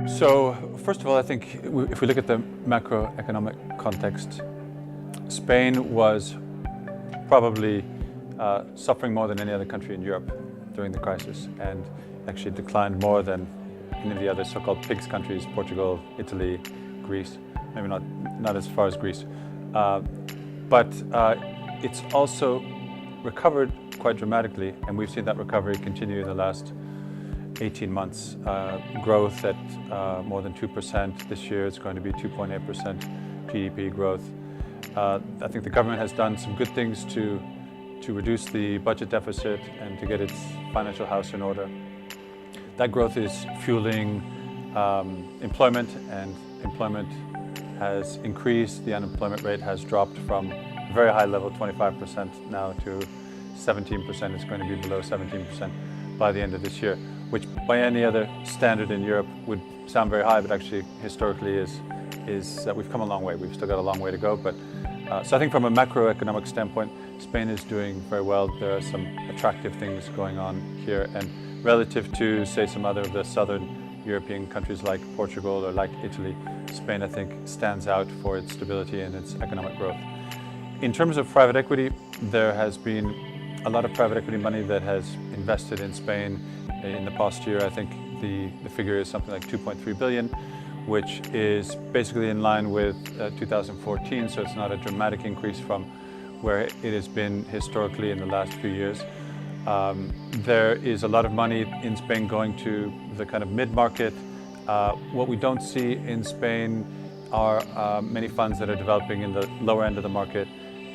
So, first of all, I think if we look at the macroeconomic context, Spain was probably suffering more than any other country in Europe during the crisis, and actually declined more than any of the other so-called PIGS countries, Portugal, Italy, Greece, maybe not as far as Greece. But it's also recovered quite dramatically, and we've seen that recovery continue in the last 18 months. Growth at more than 2%. This year it's going to be 2.8% GDP growth. I think the government has done some good things to reduce the budget deficit and to get its financial house in order. That growth is fueling employment, and employment has increased. The unemployment rate has dropped from a very high level, 25% now, to 17%. It's going to be below 17% by the end of this year, which by any other standard in Europe would sound very high, but actually historically is that we've come a long way. We've still got a long way to go, but so I think from a macroeconomic standpoint, Spain is doing very well. There are some attractive things going on here, and relative to, say, some other of the southern European countries like Portugal or like Italy, Spain, I think, stands out for its stability and its economic growth. In terms of private equity, there has been a lot of private equity money that has invested in Spain in the past year. I think the figure is something like 2.3 billion, which is basically in line with 2014, so it's not a dramatic increase from where it has been historically in the last few years. There is a lot of money in Spain going to the kind of mid-market. What we don't see in Spain are many funds that are developing in the lower end of the market.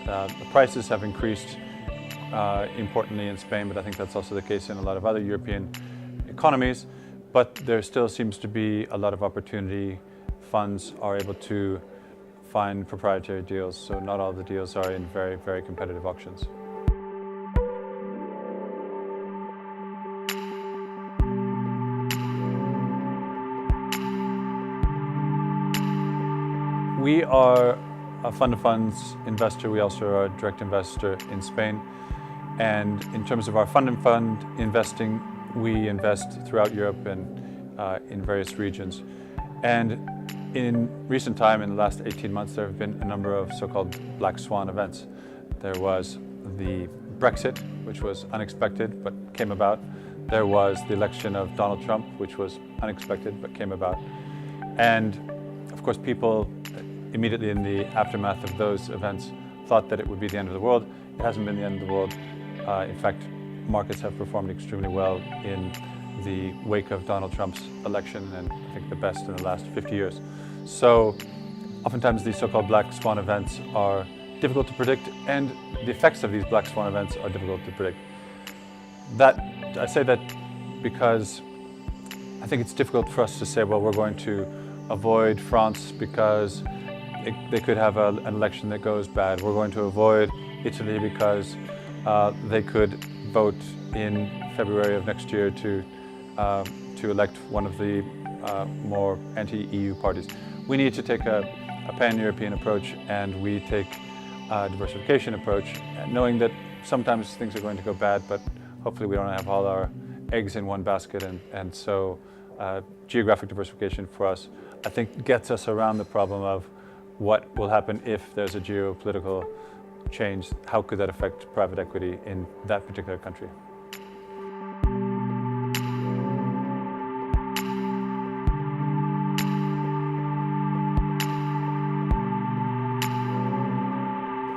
The prices have increased importantly in Spain, but I think that's also the case in a lot of other European economies. But there still seems to be a lot of opportunity. Funds are able to find proprietary deals, so not all the deals are in very, very competitive auctions. We are a fund of funds investor. We also are a direct investor in Spain. And in terms of our fund and fund investing, we invest throughout Europe and in various regions. And in recent time, in the last 18 months, there have been a number of so-called black swan events. There was the Brexit, which was unexpected but came about. There was the election of Donald Trump, which was unexpected but came about. And of course, people immediately in the aftermath of those events thought that it would be the end of the world. It hasn't been the end of the world. In fact, markets have performed extremely well in the wake of Donald Trump's election, and I think the best in the last 50 years. So oftentimes these so-called black swan events are difficult to predict, and the effects of these black swan events are difficult to predict. I say that because I think it's difficult for us to say, well, we're going to avoid France because they could have an election that goes bad. We're going to avoid Italy because they could vote in February of next year to elect one of the more anti-EU parties. We need to take a pan-European approach, and we take a diversification approach, knowing that sometimes things are going to go bad, but hopefully we don't have all our eggs in one basket, and so geographic diversification for us, I think, gets us around the problem of what will happen if there's a geopolitical change. How could that affect private equity in that particular country?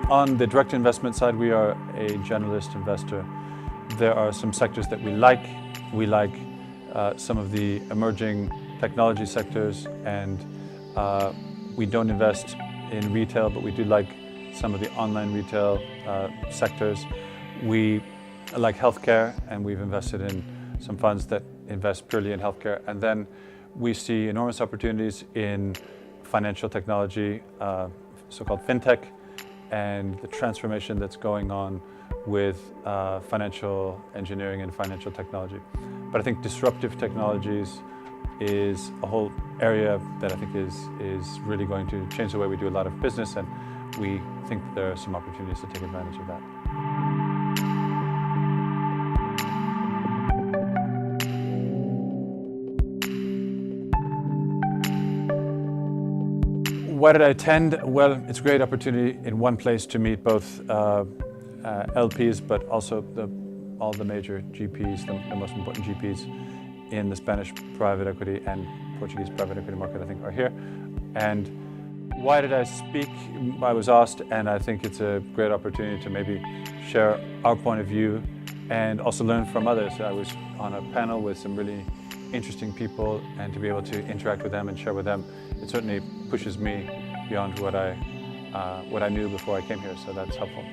On the direct investment side, we are a generalist investor. There are some sectors that we like. We like some of the emerging technology sectors, and we don't invest in retail, but we do like some of the online retail sectors. We like healthcare, and we've invested in some funds that invest purely in healthcare. And then we see enormous opportunities in financial technology, so-called fintech, and the transformation that's going on with financial engineering and financial technology. But I think disruptive technologies is a whole area that I think is really going to change the way we do a lot of business, and we think there are some opportunities to take advantage of that. Why did I attend? Well, it's a great opportunity in one place to meet both LPs, but also all the major GPs, the most important GPs in the Spanish private equity and Portuguese private equity market, I think, are here. And why did I speak? I was asked, and I think it's a great opportunity to maybe share our point of view and also learn from others. I was on a panel with some really interesting people, and to be able to interact with them and share with them, it certainly pushes me beyond what I knew before I came here, so that's helpful.